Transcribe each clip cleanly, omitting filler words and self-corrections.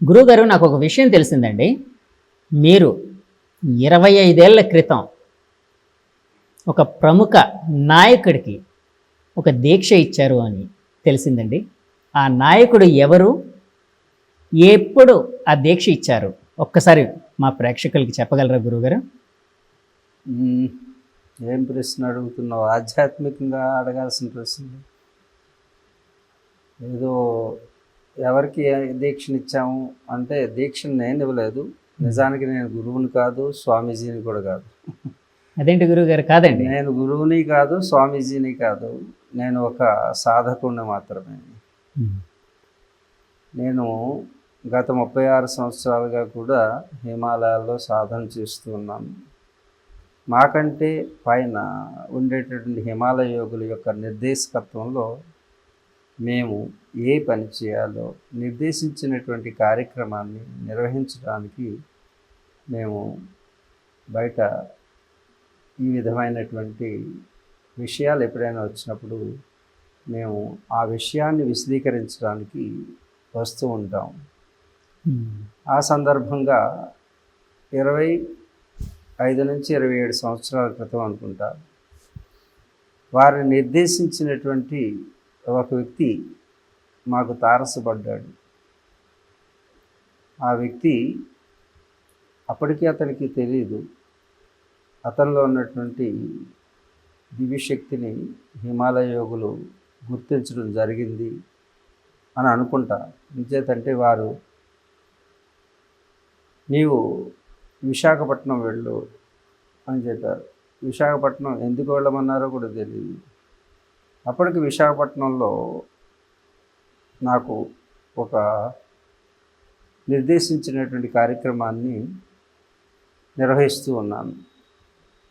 గురువుగారు, నాకు ఒక విషయం తెలిసిందండి. మీరు 25 ఏళ్ల క్రితం ఒక ప్రముఖ నాయకుడికి ఒక దీక్ష ఇచ్చారు అని తెలిసిందండి. ఆ నాయకుడు ఎవరు? ఎప్పుడు ఆ దీక్ష ఇచ్చారు? ఒక్కసారి మా ప్రేక్షకులకి చెప్పగలరా గురువుగారు? మ్మ్. ఏం ప్రశ్న అడుగుతున్నావు? ఆధ్యాత్మికంగా అడగాల్సిన ప్రశ్న. ఏదో ఎవరికి దీక్షనిచ్చాము అంటే దీక్షను నేను ఇవ్వలేదు. నిజానికి నేను గురువుని కాదు, స్వామీజీని కూడా కాదు. అదేంటి గురువుగారు? కాదండి. నేను గురువుని కాదు, స్వామీజీని కాదు. నేను ఒక సాధకుడిని మాత్రమే. నేను గత 36 సంవత్సరాలుగా కూడా హిమాలయాల్లో సాధన చేస్తూ ఉన్నాను. మాకంటే పైన ఉండేటటువంటి హిమాలయ యోగుల యొక్క నిర్దేశకత్వంలో మేము ఏ పని చేయాలో నిర్దేశించినటువంటి కార్యక్రమాన్ని నిర్వహించడానికి మేము బయట ఈ విధమైనటువంటి విషయాలు ఎప్పుడైనా వచ్చినప్పుడు మేము ఆ విషయాన్ని విశదీకరించడానికి వస్తూ ఉంటాం. ఆ సందర్భంగా 25 నుంచి 27 సంవత్సరాల క్రితం అనుకుంటా, వారిని నిర్దేశించినటువంటి ఒక వ్యక్తి మాకు తారసపడ్డాడు. ఆ వ్యక్తి అప్పటికీ అతనికి తెలియదు అతనిలో ఉన్నటువంటి దివ్యశక్తిని హిమాలయ యోగులు గుర్తించడం జరిగింది అని అనుకుంటా. ఇంచేతంటే వారు నీవు విశాఖపట్నం వెళ్ళు అని చెప్పారు. విశాఖపట్నం ఎందుకు వెళ్ళమన్నారో కూడా తెలియదు. అప్పటికి విశాఖపట్నంలో నాకు ఒక నిర్దేశించినటువంటి కార్యక్రమాన్ని నిర్వహిస్తూ ఉన్నాను.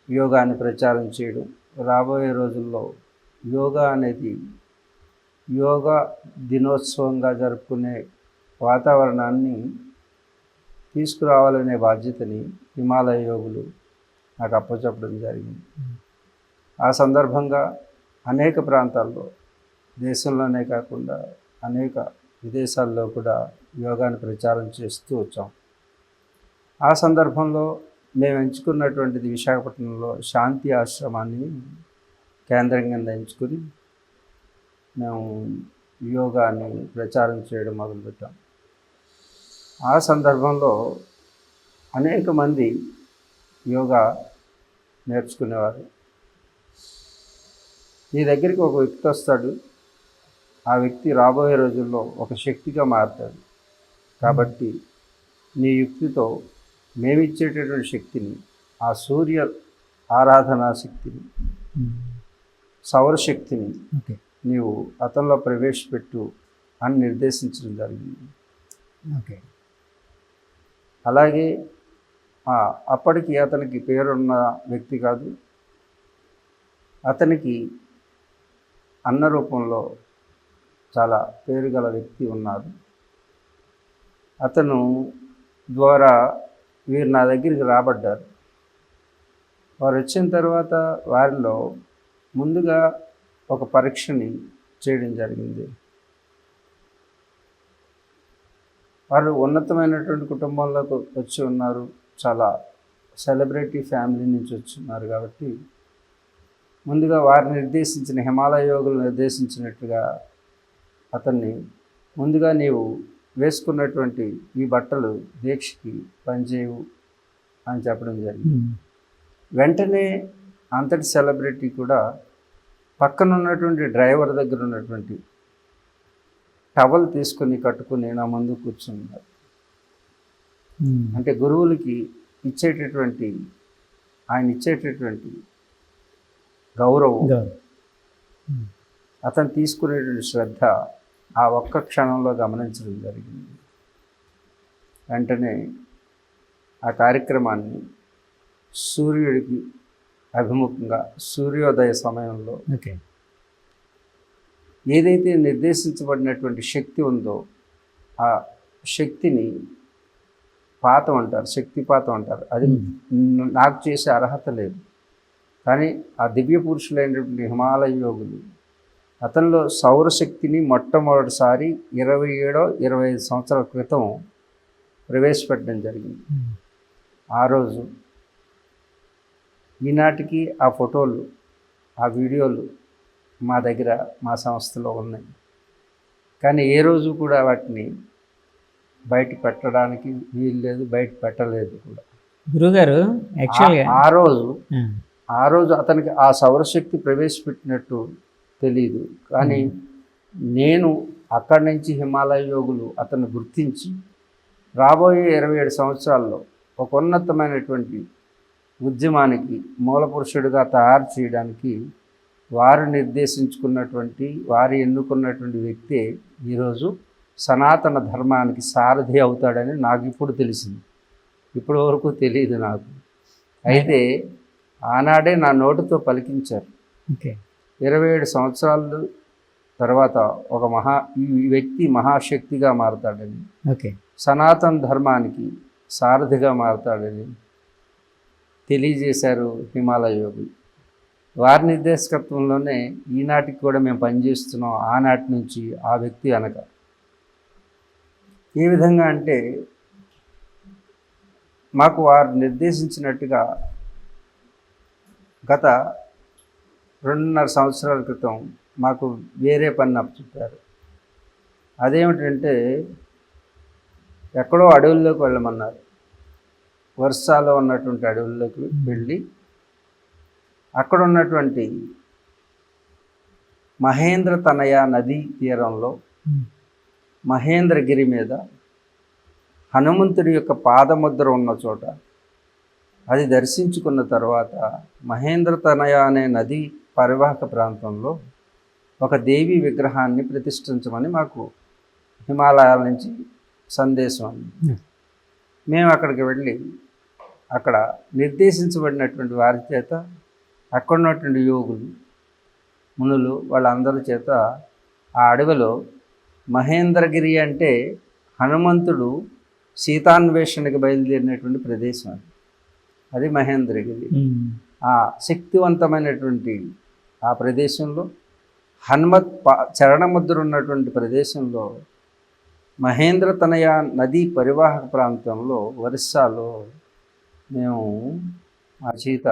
యోగాని ప్రచారం చేయడం. రాబోయే రోజుల్లో యోగా అనేది యోగా దినోత్సవంగా జరుపుకునే వాతావరణాన్ని తీసుకురావాలనే బాధ్యతని హిమాలయ యోగులు నాకు అప్పచెప్పడం జరిగింది. ఆ సందర్భంగా అనేక ప్రాంతాల్లో, దేశంలోనే కాకుండా అనేక విదేశాల్లో కూడా యోగాని ప్రచారం చేస్తూ వచ్చాం. ఆ సందర్భంలో మేము ఎంచుకున్నటువంటిది విశాఖపట్నంలో శాంతి ఆశ్రమాన్ని కేంద్రంగా ఎంచుకుని మేము యోగాని ప్రచారం చేయడం మొదలుపెట్టాం. ఆ సందర్భంలో అనేక మంది యోగా నేర్చుకునేవారు. నీ దగ్గరికి ఒక వ్యక్తి వస్తాడు. ఆ వ్యక్తి రాబోయే రోజుల్లో ఒక శక్తిగా మారుతాడు. కాబట్టి నీ యుక్తితో మేమిచ్చేటటువంటి శక్తిని, ఆ సూర్య ఆరాధనా శక్తిని, సౌరశక్తిని నీవు అతనిలో ప్రవేశపెట్టు అని నిర్దేశించడం జరిగింది. అలాగే అప్పటికి అతనికి పేరున్న వ్యక్తి కాదు. అతనికి అన్న రూపంలో చాలా పేరు గల వ్యక్తి ఉన్నారు. అతను ద్వారా వీరు నా దగ్గరికి రాబడ్డారు. వారు వచ్చిన తర్వాత వారిలో ముందుగా ఒక పరీక్షని చేయడం జరిగింది. వారు ఉన్నతమైనటువంటి కుటుంబంలోకి వచ్చి ఉన్నారు. చాలా సెలబ్రిటీ ఫ్యామిలీ నుంచి వచ్చి ఉన్నారు. కాబట్టి ముందుగా వారిని నిర్దేశించిన హిమాలయ యోగులు నిర్దేశించినట్టుగా అతన్ని ముందుగా నీవు వేసుకున్నటువంటి ఈ బట్టలు దీక్షకి పనిచేయవు అని చెప్పడం జరిగింది. వెంటనే అంతటి సెలబ్రిటీ కూడా పక్కన ఉన్నటువంటి డ్రైవర్ దగ్గర ఉన్నటువంటి టవల్ తీసుకుని కట్టుకుని నా ముందు కూర్చున్నారు. అంటే గురువులకి ఇచ్చేటటువంటి ఆయన ఇచ్చేటటువంటి గౌరవం, అతను తీసుకునేటువంటి శ్రద్ధ ఆ ఒక్క క్షణంలో గమనించడం జరిగింది. వెంటనే ఆ కార్యక్రమాన్ని సూర్యుడికి అభిముఖంగా సూర్యోదయ సమయంలో ఏదైతే నిర్దేశించబడినటువంటి శక్తి ఉందో ఆ శక్తిని పాతం అంటారు, శక్తిపాతం అంటారు. అది నాకు చేసే అర్హత లేదు. కానీ ఆ దివ్య పురుషులైనటువంటి హిమాలయ యోగులు అతనిలో సౌరశక్తిని మొట్టమొదటిసారి 27-25 సంవత్సరాల క్రితం ప్రవేశపెట్టడం జరిగింది. ఆ రోజు ఈనాటికి ఆ ఫోటోలు, ఆ వీడియోలు మా దగ్గర మా సంస్థలో ఉన్నాయి. కానీ ఏ రోజు కూడా వాటిని బయట పెట్టడానికి వీలు లేదు, బయట పెట్టలేదు కూడా. గురుగారు యాక్చువల్గా ఆ రోజు అతనికి ఆ సౌరశక్తి ప్రవేశపెట్టినట్టు తెలియదు. కానీ నేను అక్కడి నుంచి హిమాలయ యోగులు అతన్ని గుర్తించి రాబోయే 27 సంవత్సరాల్లో ఒక ఉన్నతమైనటువంటి ఉద్యమానికి మూలపురుషుడిగా తయారు చేయడానికి వారు నిర్దేశించుకున్నటువంటి, వారు ఎన్నుకున్నటువంటి వ్యక్తే ఈరోజు సనాతన ధర్మానికి సారథి అవుతాడని నాకు ఇప్పుడు తెలిసింది. ఇప్పటి వరకు తెలియదు నాకు. అయితే ఆనాడే నా నోటితో పలికించారు. 27 సంవత్సరాలు తర్వాత ఈ వ్యక్తి మహాశక్తిగా మారతాడని, సనాతన ధర్మానికి సారథిగా మారతాడని తెలియజేశారు హిమాలయ యోగులు. వారి నిర్దేశకత్వంలోనే ఈనాటికి కూడా మేము పనిచేస్తున్నాం. ఆనాటి నుంచి ఆ వ్యక్తి అనగా ఏ విధంగా అంటే, మాకు వారు నిర్దేశించినట్టుగా గత 2.5 సంవత్సరాల క్రితం మాకు వేరే పని అప్పచెప్పారు. అదేమిటంటే, ఎక్కడో అడవుల్లోకి వెళ్ళమన్నారు. వర్షాలో ఉన్నటువంటి అడవుల్లోకి వెళ్ళి అక్కడ ఉన్నటువంటి మహేంద్ర తనయ నదీ తీరంలో మహేంద్రగిరి మీద హనుమంతుడి యొక్క పాదముద్ర ఉన్న చోట అది దర్శించుకున్న తర్వాత మహేంద్ర తనయ అనే నదీ పరివాహక ప్రాంతంలో ఒక దేవి విగ్రహాన్ని ప్రతిష్ఠించమని మాకు హిమాలయాల నుంచి సందేశం అంది. మేము అక్కడికి వెళ్ళి అక్కడ నిర్దేశించబడినటువంటి వారి చేత, అక్కడ ఉన్నటువంటి యోగులు, మునులు వాళ్ళందరి చేత ఆ అడవిలో మహేంద్రగిరి అంటే హనుమంతుడు సీతాన్వేషణకి బయలుదేరినటువంటి ప్రదేశం అది మహేంద్రగిరి. ఆ శక్తివంతమైనటువంటి ఆ ప్రదేశంలో హనుమత్ చరణముద్ర ఉన్నటువంటి ప్రదేశంలో మహేంద్ర తనయ నదీ పరివాహక ప్రాంతంలో ఒరిస్సాలో మేము ఆ చేత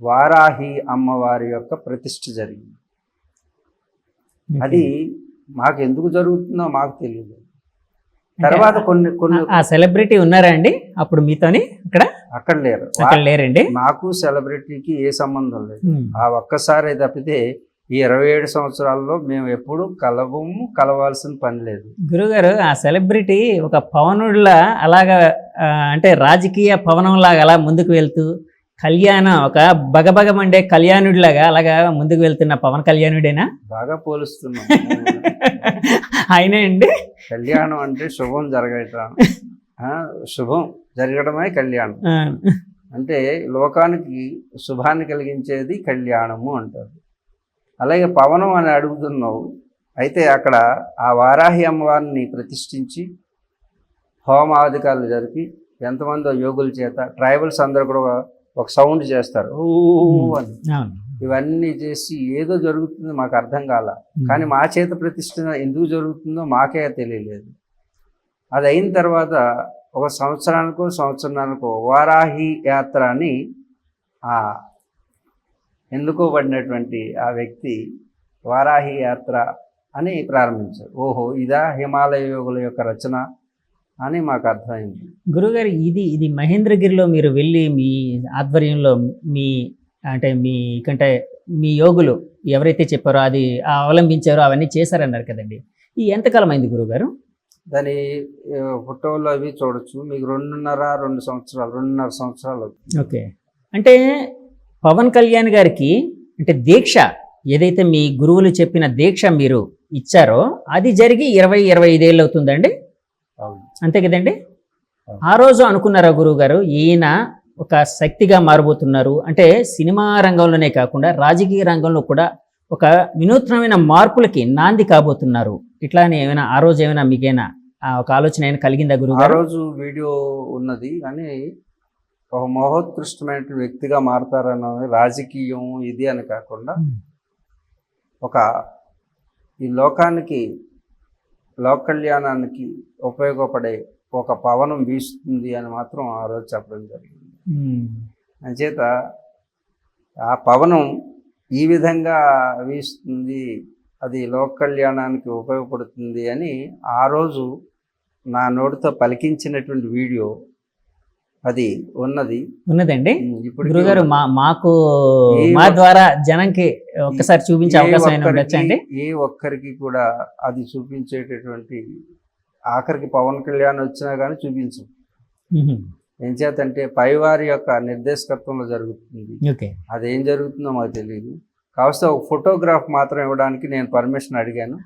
వారాహి అమ్మవారి యొక్క ప్రతిష్ఠ జరిగింది. అది మాకు ఎందుకు జరుగుతుందో మాకు తెలియదు. తర్వాత కొన్ని ఆ సెలబ్రిటీ ఉన్నారా అండి అప్పుడు మీతోని? అక్కడ లేరండి. నాకు సెలబ్రిటీకి ఏ సంబంధం లేదు. ఆ ఒక్కసారి తప్పితే ఈ 27 సంవత్సరాల్లో మేము ఎప్పుడు కలవాల్సిన పని లేదు. గురుగారు, ఆ సెలబ్రిటీ ఒక పవనుడిలా అలాగా, అంటే రాజకీయ పవనంలాగా అలా ముందుకు వెళ్తూ కళ్యాణం, ఒక బగబగమండే కళ్యాణుడిలాగా అలాగా ముందుకు వెళ్తున్న పవన్ కళ్యాణుడేనా? బాగా పోలుస్తున్నాం. ఆయనే అండి. కళ్యాణం అంటే శుభం జరగటం, శుభం జరగడమే కళ్యాణం. అంటే లోకానికి శుభాన్ని కలిగించేది కళ్యాణము అంటారు. అలాగే పవనం అని అడుగుతున్నావు. అయితే అక్కడ ఆ వారాహి అమ్మవారిని ప్రతిష్ఠించి హోమాధికారులు జరిపి ఎంతమందో యోగుల చేత ట్రైబల్స్ అందరూ కూడా ఒక సౌండ్ చేస్తారు అని. ఇవన్నీ చేసి ఏదో జరుగుతుంది, మాకు అర్థం కాల. కానీ మా చేత ప్రతిష్ఠ ఎందుకు జరుగుతుందో మాకే తెలియలేదు. అది అయిన తర్వాత ఒక సంవత్సరానికో వారాహి యాత్ర అని ఎన్నుకోబడినటువంటి ఆ వ్యక్తి వారాహి యాత్ర అని ప్రారంభించారు. ఓహో, ఇదా హిమాలయ యోగుల యొక్క రచన అని మాకు అర్థమైంది. గురుగారు, ఇది మహేంద్రగిరిలో మీరు వెళ్ళి మీ ఆధ్వర్యంలో మీ యోగులు ఎవరైతే చెప్పారో అది అవలంబించారో అవన్నీ చేశారన్నారు కదండి. ఈ ఎంతకాలం అయింది గురుగారు? దాని ఫోటోలు అవి చూడొచ్చు. మీకు 2.5 సంవత్సరాలు. ఓకే. అంటే పవన్ కళ్యాణ్ గారికి అంటే దీక్ష ఏదైతే మీ గురువులు చెప్పిన దీక్ష మీరు ఇచ్చారో అది జరిగి 20-25 ఏళ్ళు అవుతుందండి. అంతే కదండి. ఆ రోజు అనుకున్నారా గురువు గారు ఈయన ఒక శక్తిగా మారబోతున్నారు, అంటే సినిమా రంగంలోనే కాకుండా రాజకీయ రంగంలో కూడా ఒక వినూత్నమైన మార్పులకి నాంది కాబోతున్నారు, ఇట్లానే ఏమైనా ఆ రోజు ఏమైనా మీకైనా ఒక ఆలోచన అయినా కలిగిందా గురువు గారు? ఆ రోజు వీడియో ఉన్నది, కానీ ఒక మహోత్కృష్టమైన వ్యక్తిగా మారతారన్నది రాజకీయం ఇది అని కాకుండా ఈ లోక కళ్యాణానికి ఉపయోగపడే ఒక పవనం వీస్తుంది అని మాత్రం ఆ రోజు చెప్పడం జరిగింది. అంచేత ఆ పవనం ఈ విధంగా వీస్తుంది, అది లోక కళ్యాణానికి ఉపయోగపడుతుంది అని ఆ రోజు నా నోటితో పలికించినటువంటి వీడియో అది ఉన్నదండి. ఇప్పుడు గురుగారు మాకు మా ద్వారా జనంకి ఒక్కసారి చూపించే అవకాశం అయినా ఉండొచ్చండి. ఏ ఒక్కరికి కూడా అది చూపించేటటువంటి, ఆఖరికి పవన్ కళ్యాణ్ వచ్చినా కానీ చూపించు. ఏం చేతంటే పైవారి యొక్క నిర్దేశకత్వంలో జరుగుతుంది. అదేం జరుగుతుందో మాకు తెలియదు. కావస్తే ఒక ఫోటోగ్రాఫ్ మాత్రం ఇవ్వడానికి నేను పర్మిషన్ అడిగాను.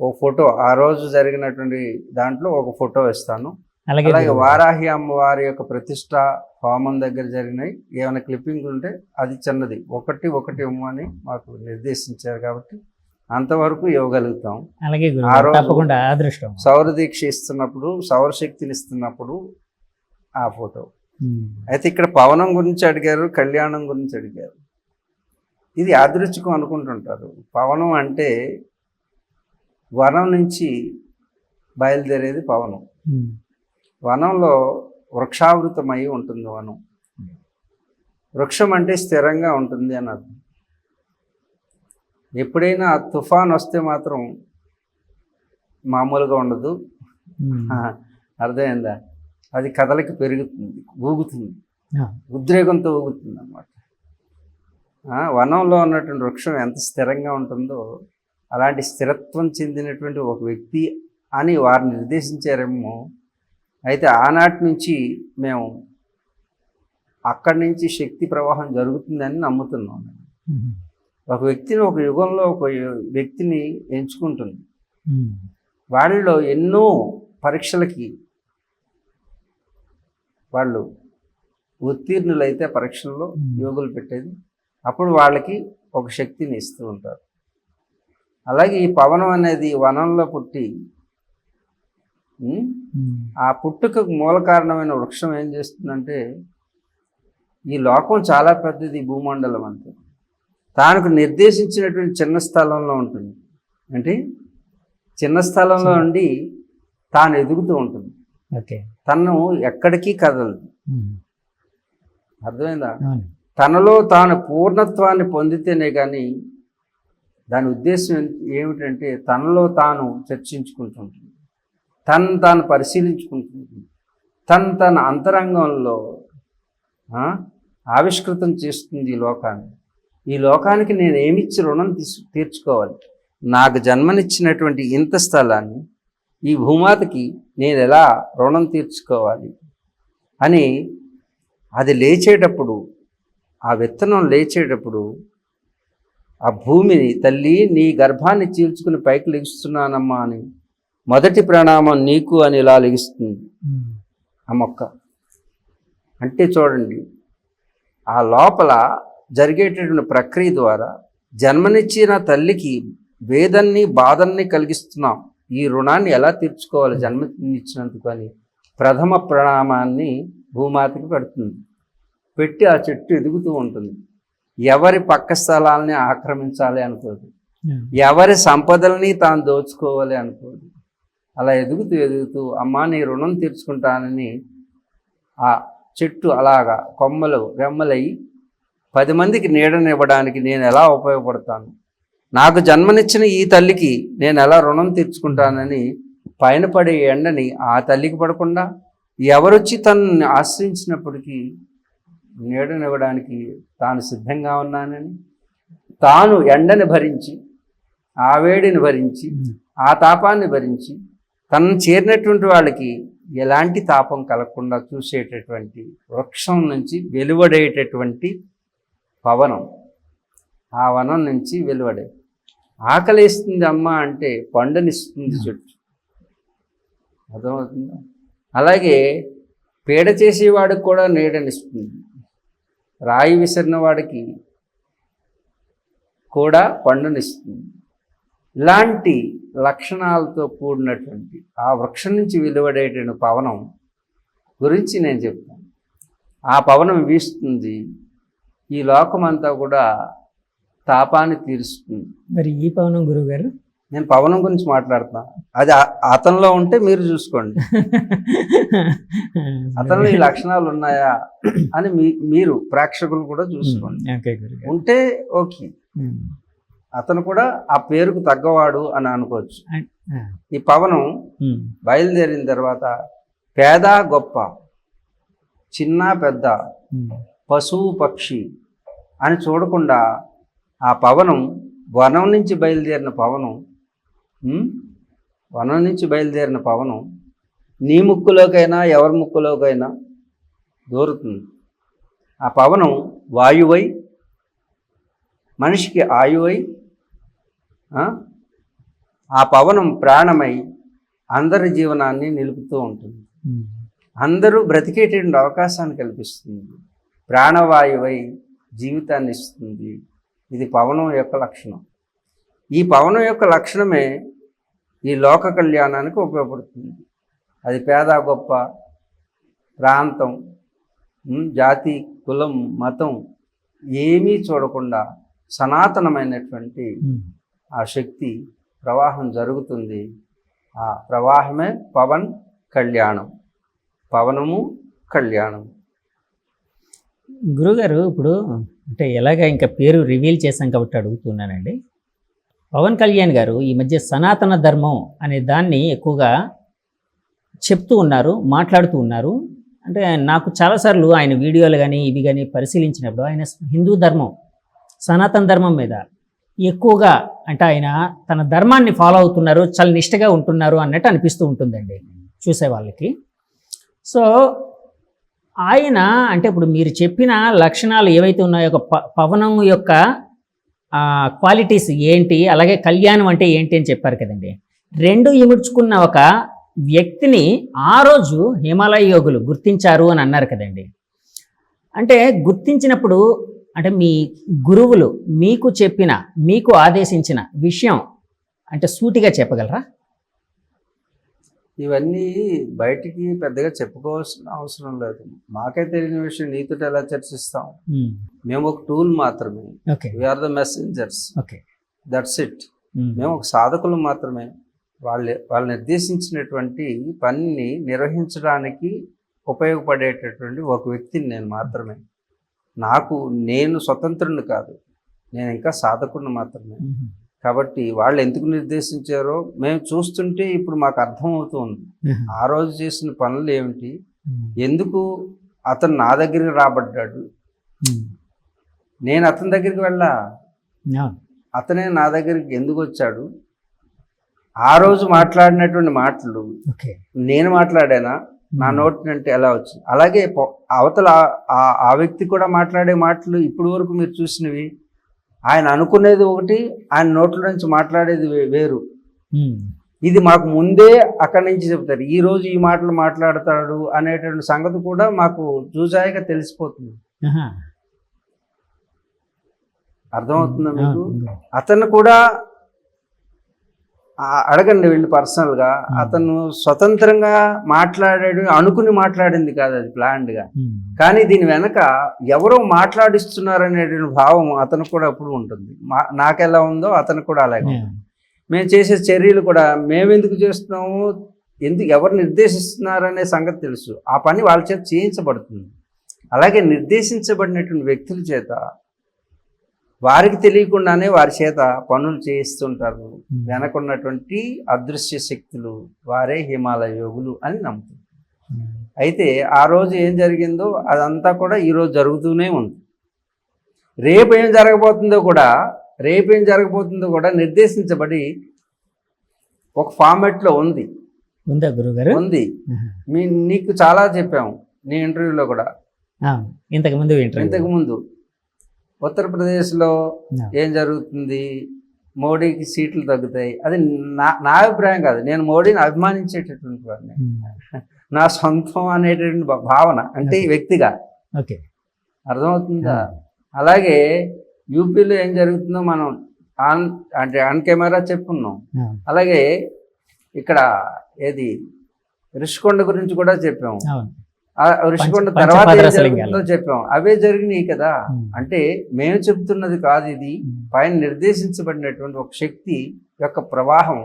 ఒక ఫోటో ఆ రోజు జరిగినటువంటి దాంట్లో ఒక ఫోటో ఇస్తాను. అలాగే వారాహి అమ్మవారి యొక్క ప్రతిష్ట హోమం దగ్గర జరిగినాయి ఏమైనా క్లిప్పింగ్ ఉంటే అది చిన్నది ఒకటి ఇవ్వమని మాకు నిర్దేశించారు కాబట్టి అంతవరకు ఇవ్వగలుగుతాం. ఆ రోజు సౌర దీక్ష ఇస్తున్నప్పుడు, సౌరశక్తిని ఇస్తున్నప్పుడు ఆ ఫోటో. అయితే ఇక్కడ పవనం గురించి అడిగారు, కళ్యాణం గురించి అడిగారు. ఇది యాదృచ్ఛికం అనుకుంటుంటారు. పవనం అంటే వనం నుంచి బయలుదేరేది పవనం. వనంలో వృక్షావృతమై ఉంటుంది వనం. వృక్షం అంటే స్థిరంగా ఉంటుంది అని అర్థం. ఎప్పుడైనా తుఫాన్ వస్తే మాత్రం మామూలుగా ఉండదు. అర్థమైందా? అది కదలికి పెరుగుతుంది, ఊగుతుంది, ఉద్రేకంతో ఊగుతుంది అన్నమాట. వనంలో ఉన్నటువంటి వృక్షం ఎంత స్థిరంగా ఉంటుందో అలాంటి స్థిరత్వం చెందినటువంటి ఒక వ్యక్తి అని వారు నిర్దేశించారేమో. అయితే ఆనాటి నుంచి మేము అక్కడి నుంచి శక్తి ప్రవాహం జరుగుతుందని నమ్ముతున్నాం. ఒక వ్యక్తిని, ఒక యుగంలో ఒక వ్యక్తిని ఎంచుకుంటుంది. వాళ్ళలో ఎన్నో పరీక్షలకి వాళ్ళు ఉత్తీర్ణులైతే పరీక్షల్లో యోగులు పెట్టేది, అప్పుడు వాళ్ళకి ఒక శక్తిని ఇస్తూ ఉంటారు. అలాగే ఈ పవనం అనేది వనంలో పుట్టి ఆ పుట్టుకకు మూల కారణమైన వృక్షం ఏం చేస్తుందంటే, ఈ లోకం చాలా పెద్దది, భూమండలం అంతే. తానుకు నిర్దేశించినటువంటి చిన్న స్థలంలో ఉంటుంది. అంటే చిన్న స్థలంలో ఉండి తాను ఎదుగుతూ ఉంటుంది. తను ఎక్కడికి కదలదు. అర్థమైందా? తనలో తాను పూర్ణత్వాన్ని పొందితేనే కానీ, దాని ఉద్దేశం ఏమిటంటే తనలో తాను చర్చించుకుంటుంటుంది, తాను పరిశీలించుకుంటుంది, తన అంతరంగంలో ఆవిష్కృతం చేస్తుంది ఈ లోకాన్ని. ఈ లోకానికి నేను ఏమిచ్చి రుణం తీర్చుకోవాలి? నాకు జన్మనిచ్చినటువంటి ఇంత స్థలాన్ని, ఈ భూమాతకి నేను ఎలా రుణం తీర్చుకోవాలి అని అది లేచేటప్పుడు, ఆ విత్తనం లేచేటప్పుడు ఆ భూమిని, తల్లి నీ గర్భాన్ని చీల్చుకుని పైకి లెగుస్తున్నానమ్మా అని మొదటి ప్రణామం నీకు అని ఇలా లెగుస్తుంది ఆ మొక్క. అంటే చూడండి, ఆ లోపల జరిగేటటువంటి ప్రక్రియ ద్వారా జన్మనిచ్చిన తల్లికి వేదన్ని, బాధల్ని కలిగిస్తున్నాం. ఈ రుణాన్ని ఎలా తీర్చుకోవాలి జన్మనిచ్చినందుకు అని ప్రథమ ప్రణామాన్ని భూమాతకి పెడుతుంది. పెట్టి ఆ చెట్టు ఎదుగుతూ ఉంటుంది. ఎవరి పక్క స్థలాల్ని ఆక్రమించాలి అనుకోదు, ఎవరి సంపదల్ని తాను దోచుకోవాలి అనుకోదు. అలా ఎదుగుతూ అమ్మా నీ రుణం తీర్చుకుంటానని ఆ చెట్టు అలాగా కొమ్మలు రెమ్మలయ్యి 10 మందికి నీడనివ్వడానికి నేను ఎలా ఉపయోగపడతాను, నాకు జన్మనిచ్చిన ఈ తల్లికి నేను ఎలా రుణం తీర్చుకుంటానని పైన పడే ఎండని ఆ తల్లికి పడకుండా ఎవరొచ్చి తనని ఆశ్రయించినప్పటికీ నీడనివ్వడానికి తాను సిద్ధంగా ఉన్నానని, తాను ఎండని భరించి, ఆ వేడిని భరించి, ఆ తాపాన్ని భరించి, తనను చేరినటువంటి వాళ్ళకి ఎలాంటి తాపం కలగకుండా చూసేటటువంటి వృక్షం నుంచి వెలువడేటటువంటి పవనం, ఆ వనం నుంచి వెలువడే. ఆకలిస్తుంది అమ్మ అంటే పండునిస్తుంది చెట్టు. అర్థమవుతుందా? అలాగే పీడ చేసేవాడికి కూడా నీడనిస్తుంది, రాయి విసిరిన వాడికి కూడా పండునిస్తుంది. ఇలాంటి లక్షణాలతో కూడినటువంటి ఆ వృక్షం నుంచి వెలువడేటువంటి పవనం గురించి నేను చెప్తాను. ఆ పవనం వీస్తుంది, ఈ లోకమంతా కూడా తాపాన్ని తీరుస్తుంది. మరి ఈ పవనం గురువుగారు నేను పవనం గురించి మాట్లాడుతున్నా. అది అతనిలో ఉంటే మీరు చూసుకోండి, అతనిలో ఈ లక్షణాలు ఉన్నాయా అని మీరు ప్రేక్షకులు కూడా చూసుకోండి. ఓకే గురుగారు. ఉంటే ఓకే, అతను కూడా ఆ పేరుకు తగ్గవాడు అని అనుకోవచ్చు. ఈ పవనం బయలుదేరిన తర్వాత పేద గొప్ప, చిన్న పెద్ద, పశువు పక్షి అని చూడకుండా ఆ పవనం వనం నుంచి బయలుదేరిన పవనం నీ ముక్కులోకైనా ఎవరి ముక్కులోకైనా దూరుతుంది. ఆ పవనం వాయువై, మనిషికి ఆయువై, ఆ పవనం ప్రాణమై అందరి జీవనాన్ని నిలుపుతూ ఉంటుంది. అందరూ బ్రతికేటువంటి అవకాశాన్ని కల్పిస్తుంది. ప్రాణవాయువై జీవితాన్ని ఇస్తుంది. ఇది పవనం యొక్క లక్షణం. ఈ పవనం యొక్క లక్షణమే ఈ లోక కళ్యాణానికి ఉపయోగపడుతుంది. అది పేద గొప్ప, ప్రాంతం, జాతి, కులం, మతం ఏమీ చూడకుండా సనాతనమైనటువంటి ఆ శక్తి ప్రవాహం జరుగుతుంది. ఆ ప్రవాహమే పవన్ కళ్యాణం, పవనము కళ్యాణం. గురుగారు ఇప్పుడు అంటే ఎలాగ ఇంకా పేరు రివీల్ చేశాం కాబట్టి అడుగుతున్నానండి. పవన్ కళ్యాణ్ గారు ఈ మధ్య సనాతన ధర్మం అనే దాన్ని ఎక్కువగా చెప్తూ ఉన్నారు, మాట్లాడుతూ ఉన్నారు. అంటే నాకు చాలాసార్లు ఆయన వీడియోలు కానీ ఇవి కానీ పరిశీలించినప్పుడు ఆయన హిందూ ధర్మం, సనాతన ధర్మం మీద ఎక్కువగా అంటే ఆయన తన ధర్మాన్ని ఫాలో అవుతున్నారు, చాలా నిష్టగా ఉంటున్నారు అన్నట్టు అనిపిస్తూ ఉంటుందండి చూసే వాళ్ళకి. సో ఆయన అంటే ఇప్పుడు మీరు చెప్పిన లక్షణాలు ఏవైతే ఉన్నాయో పవనం యొక్క క్వాలిటీస్ ఏంటి, అలాగే కళ్యాణం అంటే ఏంటి అని చెప్పారు కదండి. రెండు ఇముడ్చుకున్న ఒక వ్యక్తిని ఆ రోజు హిమాలయ యోగులు గుర్తించారు అని అన్నారు కదండి. అంటే గుర్తించినప్పుడు అంటే మీ గురువులు మీకు చెప్పిన, మీకు ఆదేశించిన విషయం అంటే సూటిగా చెప్పగలరా? ఇవన్నీ బయటికి పెద్దగా చెప్పుకోవాల్సిన అవసరం లేదు. మాకే తెలియని విషయం నీతో ఎలా చర్చిస్తాం? మేము ఒక టూల్ మాత్రమే. We are the messengers, that's it. మేము ఒక సాధకులు మాత్రమే. వాళ్ళు నిర్దేశించినటువంటి పనిని నిర్వహించడానికి ఉపయోగపడేటటువంటి ఒక వ్యక్తిని నేను మాత్రమే. నేను స్వతంత్రుని కాదు, నేను ఇంకా సాధకుడిని మాత్రమే. కాబట్టి వాళ్ళు ఎందుకు నిర్దేశించారో మేము చూస్తుంటే ఇప్పుడు మాకు అర్థమవుతుంది. ఆ రోజు చేసిన పనులు ఏమిటి, ఎందుకు అతను నా దగ్గరికి రాబడ్డాడు, నేను అతని దగ్గరికి వెళ్ళా, అతనే నా దగ్గరికి ఎందుకు వచ్చాడు, ఆ రోజు మాట్లాడినటువంటి మాటలు నేను మాట్లాడానా, నా నోటి అంటే ఎలా వచ్చింది. అలాగే అవతల ఆ వ్యక్తి కూడా మాట్లాడే మాటలు ఇప్పటి వరకు మీరు చూసినవి, ఆయన అనుకునేది ఒకటి, ఆయన నోట్ల నుంచి మాట్లాడేది వేరు. ఇది మాకు ముందే అక్కడి నుంచి చెప్తారు, ఈ రోజు ఈ మాటలు మాట్లాడతాడు అనేటువంటి సంగతి కూడా మాకు చూసాయిగా తెలిసిపోతుంది. అర్థమవుతుందా మీకు? అతను కూడా అడగండి వెళ్ళి పర్సనల్గా. అతను స్వతంత్రంగా మాట్లాడాడు, అనుకుని మాట్లాడింది కాదు, అది ప్లాన్డ్గా. కానీ దీని వెనక ఎవరో మాట్లాడిస్తున్నారనేటువంటి భావం అతను కూడా అప్పుడు ఉంటుంది. నాకెలా ఉందో అతను కూడా అలాగే ఉంటుంది. మేము చేసే చర్యలు కూడా మేమెందుకు చేస్తున్నాము, ఎవరు నిర్దేశిస్తున్నారనే సంగతి తెలుసు. ఆ పని వాళ్ళ చేత చేయించబడుతుంది. అలాగే నిర్దేశించబడినటువంటి వ్యక్తుల చేత వారికి తెలియకుండానే వారి చేత పనులు చేయిస్తుంటారు. వెనకున్నటువంటి అదృశ్య శక్తులు వారే హిమాలయ యోగులు అని నమ్ముతుంది. అయితే ఆ రోజు ఏం జరిగిందో అదంతా కూడా ఈరోజు జరుగుతూనే ఉంది. రేపు ఏం జరగబోతుందో కూడా నిర్దేశించబడి ఒక ఫార్మాట్లో ఉంది. ఉందా గురుగారు? ఉంది. నీకు చాలా చెప్పాము నీ ఇంటర్వ్యూలో కూడా. ఇంతకుముందు ఉత్తరప్రదేశ్లో ఏం జరుగుతుంది, మోడీకి సీట్లు తగ్గుతాయి. అది నా అభిప్రాయం కాదు, నేను మోడీని అభిమానించేటటువంటి వాడిని. నా సొంతం అనేటువంటి భావన, అంటే వ్యక్తిగా. అర్థమవుతుందా? అలాగే యూపీలో ఏం జరుగుతుందో మనం ఆన్ కెమెరా చెప్పుకున్నాం. అలాగే ఇక్కడ రిషికొండ గురించి కూడా చెప్పాము. ఆ ఋషికొండ తర్వాత ఏం పంచపాదరసలింగాలు. జరుగుతుందో చెప్పాం, అవే జరిగినాయి కదా. ఉమ్. అంటే మేము చెప్తున్నది కాదు, ఇది ఉమ్. పైన నిర్దేశించబడినటువంటి ఒక శక్తి యొక్క ప్రవాహం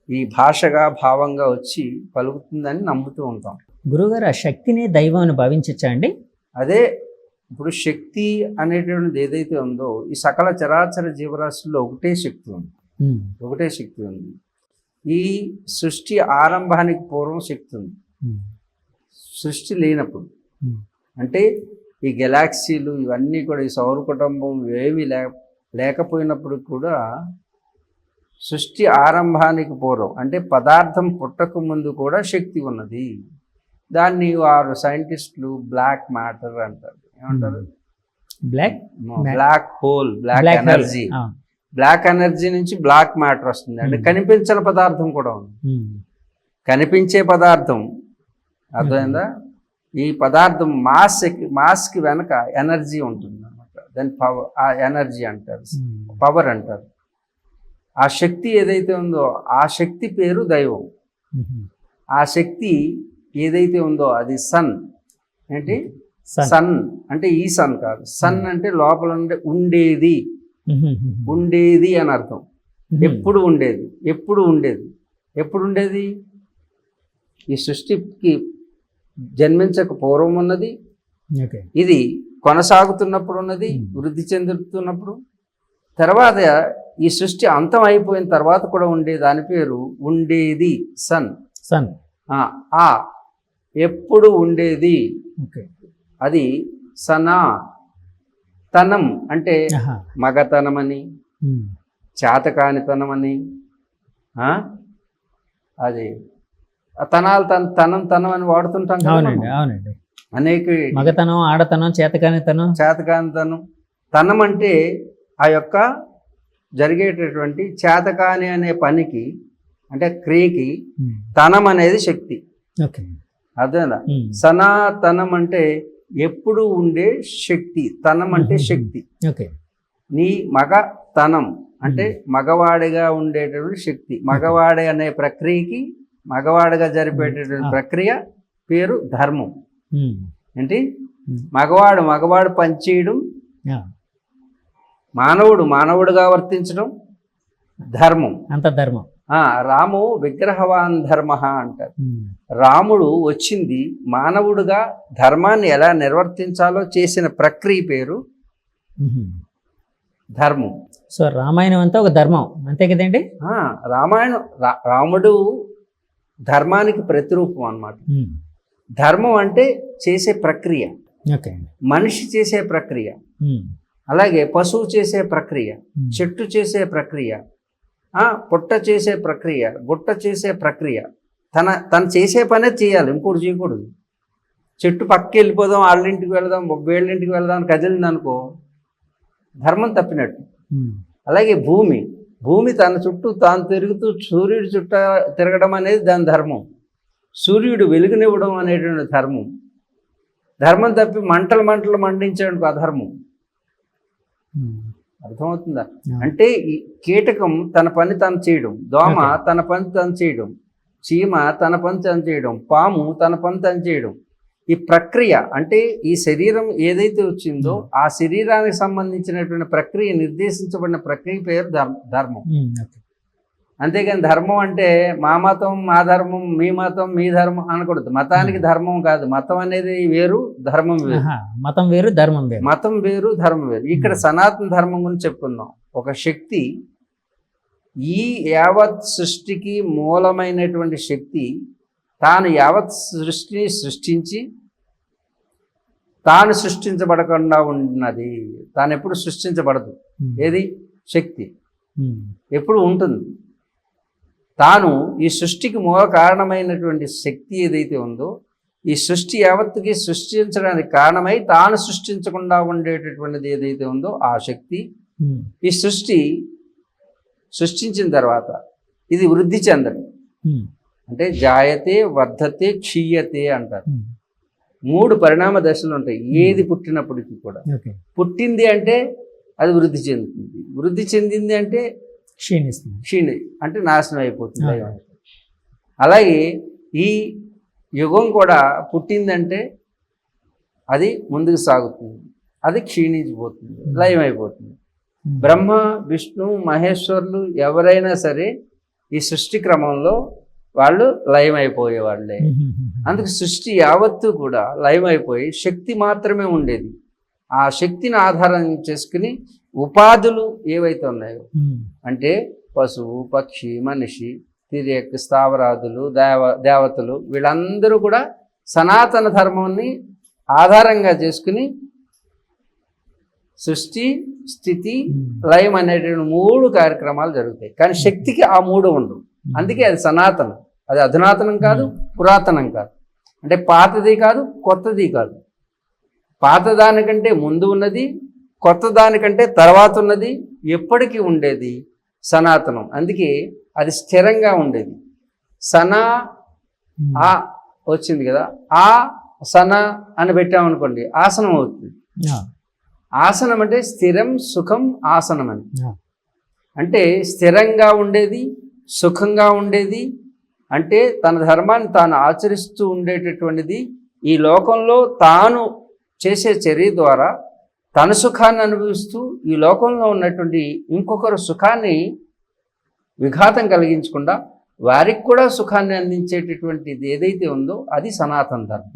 ఈ భాషగా భావంగా వచ్చి పలుకుతుందని నమ్ముతూ ఉంటాం. గురువుగారు, ఆ శక్తిని దైవం అని భావించచ్చా అండి? అదే ఇప్పుడు శక్తి అనేటువంటిది ఏదైతే ఉందో ఈ సకల చరాచర జీవరాశుల్లో ఒకటే శక్తి ఉంది, ఉమ్. ఒకటే శక్తి ఉంది. ఈ సృష్టి ఆరంభానికి పూర్వం శక్తి ఉంది, ఉమ్. సృష్టి లేనప్పుడు. ఉమ్. అంటే ఈ గెలాక్సీలు ఇవన్నీ కూడా ఈ సౌర కుటుంబం ఏవి లేకపోయినప్పుడు కూడా సృష్టి ఆరంభానికి పూర్వం అంటే పదార్థం పుట్టక ముందు కూడా శక్తి ఉన్నది. దాన్ని వారు సైంటిస్టులు బ్లాక్ మ్యాటర్ అంటారు. ఏమంటారు? Black black hole, black black hole. Energy. Black energy నుంచి బ్లాక్ మ్యాటర్ వస్తుంది. అంటే కనిపించని పదార్థం కూడా ఉంది. కనిపించే పదార్థం అర్థమైందా? ఈ పదార్థం మాస్కి వెనక ఎనర్జీ ఉంటుంది అనమాట. దాని పవర్, ఆ ఎనర్జీ అంటారు, పవర్ అంటారు. ఆ శక్తి ఏదైతే ఉందో ఆ శక్తి పేరు దైవం. ఆ శక్తి ఏదైతే ఉందో అది సన్. ఏంటి? సన్ అంటే ఈ సన్ కాదు. సన్ అంటే లోపల ఉండేది, ఉండేది అని అర్థం. ఎప్పుడు ఉండేది, ఎప్పుడు ఉండేది, ఎప్పుడు ఉండేది? ఈ సృష్టికి జన్మించక పూర్వం ఉన్నది, ఇది కొనసాగుతున్నప్పుడు ఉన్నది, వృద్ధి చెందుతున్నప్పుడు. తర్వాత ఈ సృష్టి అంతం అయిపోయిన తర్వాత కూడా ఉండే దాని పేరు ఉండేది, సన్. సన్ ఆ ఎప్పుడు ఉండేది అది సనా. తనం అంటే మగతనమని, చేతకానితనమని, అది తనాలు తనం అని వాడుతుంటాం కదా. అవునండి. అనేక మగతనం, ఆడతనం, చేతకానితనం. తనం అంటే ఆ యొక్క జరిగేటటువంటి చేతకాని అనే పనికి అంటే క్రియకి తనం అనేది శక్తి. అర్థమైందా? సనాతనం అంటే ఎప్పుడు ఉండే శక్తి. తనం అంటే శక్తి. నీ మగతనం అంటే మగవాడిగా ఉండేటటువంటి శక్తి. మగవాడి అనే ప్రక్రియకి, మగవాడిగా జరిపేటటువంటి ప్రక్రియ పేరు ధర్మం. ఏంటి? మగవాడు పనిచేయడం, మానవుడుగా వర్తించడం ధర్మం. అంత ధర్మం. రాము విగ్రహవాన్ ధర్మ అంటారు. రాముడు వచ్చింది మానవుడుగా ధర్మాన్ని ఎలా నిర్వర్తించాలో చేసిన ప్రక్రియ పేరు ధర్మం. సో రామాయణం అంతా ఒక ధర్మం, అంతే కదండి? రాముడు ధర్మానికి ప్రతిరూపం అన్నమాట. ధర్మం అంటే చేసే ప్రక్రియ, మనిషి చేసే ప్రక్రియ, అలాగే పశువు చేసే ప్రక్రియ, చెట్టు చేసే ప్రక్రియ, పుట్ట చేసే ప్రక్రియ, గుట్ట చేసే ప్రక్రియ. తను చేసే పనే చేయాలి, ఇంకోటి చేయకూడదు. చెట్టు పక్కకి వెళ్ళిపోదాం, వాళ్ళింటికి వెళదాం, వీళ్ళింటికి వెళదాం అని కదిలింది అనుకో, ధర్మం తప్పినట్టు. అలాగే భూమి తన చుట్టూ తాను తిరుగుతూ సూర్యుడి చుట్టూ తిరగడం అనేది దాని ధర్మం. సూర్యుడు వెలుగునివ్వడం అనేటువంటి ధర్మం. ధర్మం తప్పి మంటలు మండించడానికి అధర్మం. అర్థమవుతుందా? అంటే ఈ కీటకం తన పని తను చేయడం, దోమ తన పని తను చేయడం, చీమ తన పని తను చేయడం, పాము తన పని తను చేయడం. ఈ ప్రక్రియ అంటే ఈ శరీరం ఏదైతే వచ్చిందో ఆ శరీరానికి సంబంధించినటువంటి ప్రక్రియ, నిర్దేశించబడిన ప్రక్రియ పేరు ధర్మం. అంతేగాని ధర్మం అంటే మా మతం మా ధర్మం, మీ మతం మీ ధర్మం అనకూడదు. మతానికి ధర్మం కాదు, మతం అనేది వేరు, ధర్మం వేరు. మతం వేరు, ధర్మం వేరు. మతం వేరు, ధర్మం వేరు. ఇక్కడ సనాతన ధర్మం గురించి చెప్పుకుందాం. ఒక శక్తి, ఈ యావత్ సృష్టికి మూలమైనటువంటి శక్తి తాను యావత్ సృష్టిని సృష్టించి తాను సృష్టించబడకుండా ఉన్నది. తాను ఎప్పుడు సృష్టించబడదు. ఏది? శక్తి ఎప్పుడు ఉంటుంది. తాను ఈ సృష్టికి మూల కారణమైనటువంటి శక్తి ఏదైతే ఉందో, ఈ సృష్టి యావత్తుకి సృష్టించడానికి కారణమై తాను సృష్టించకుండా ఉండేటటువంటిది ఏదైతే ఉందో ఆ శక్తి, ఈ సృష్టించిన తర్వాత ఇది వృద్ధి చెందడం. అంటే జాయతే, వర్ధతే, క్షీయతే అంటారు. 3 పరిణామ దశలు ఉంటాయి ఏది పుట్టినప్పటికీ కూడా. పుట్టింది అంటే అది వృద్ధి చెందుతుంది, వృద్ధి చెందింది అంటే క్షీణి అంటే నాశనం అయిపోతుంది. అలాగే ఈ యుగం కూడా పుట్టిందంటే అది ముందుకు సాగుతుంది, అది క్షీణించిపోతుంది, లయమైపోతుంది. బ్రహ్మ, విష్ణు, మహేశ్వరులు ఎవరైనా సరే ఈ సృష్టి క్రమంలో వాళ్ళు లయమైపోయేవాళ్ళే. అందుకు సృష్టి యావత్తు కూడా లయమైపోయి శక్తి మాత్రమే ఉండేది. ఆ శక్తిని ఆధారం చేసుకుని ఉపాధులు ఏవైతే ఉన్నాయో, అంటే పశువు, పక్షి, మనిషి, తిరియక్, స్థావరాదులు, దేవతలు, వీళ్ళందరూ కూడా సనాతన ధర్మాన్ని ఆధారంగా చేసుకుని సృష్టి, స్థితి, లయం అనేటువంటి 3 కార్యక్రమాలు జరుగుతాయి. కానీ శక్తికి ఆ 3 ఉండవు. అందుకే అది సనాతనం. అది అధునాతనం కాదు, పురాతనం కాదు. అంటే పాతది కాదు, కొత్తది కాదు. పాత దానికంటే ముందు ఉన్నది, కొత్త దానికంటే తర్వాత ఉన్నది, ఎప్పటికీ ఉండేది సనాతనం. అందుకే అది స్థిరంగా ఉండేది. సనా ఆ వచ్చింది కదా, ఆ సన అని పెట్టామనుకోండి ఆసనం అవుతుంది. ఆసనం అంటే స్థిరం, సుఖం, ఆసనం అని. అంటే స్థిరంగా ఉండేది, సుఖంగా ఉండేది, అంటే తన ధర్మాన్ని తాను ఆచరిస్తూ ఉండేటటువంటిది. ఈ లోకంలో తాను చేసే చర్య ద్వారా తన సుఖాన్ని అనుభవిస్తూ ఈ లోకంలో ఉన్నటువంటి ఇంకొకరు సుఖాన్ని విఘాతం కలిగించకుండా వారికి కూడా సుఖాన్ని అందించేటటువంటిది ఏదైతే ఉందో అది సనాతన ధర్మం.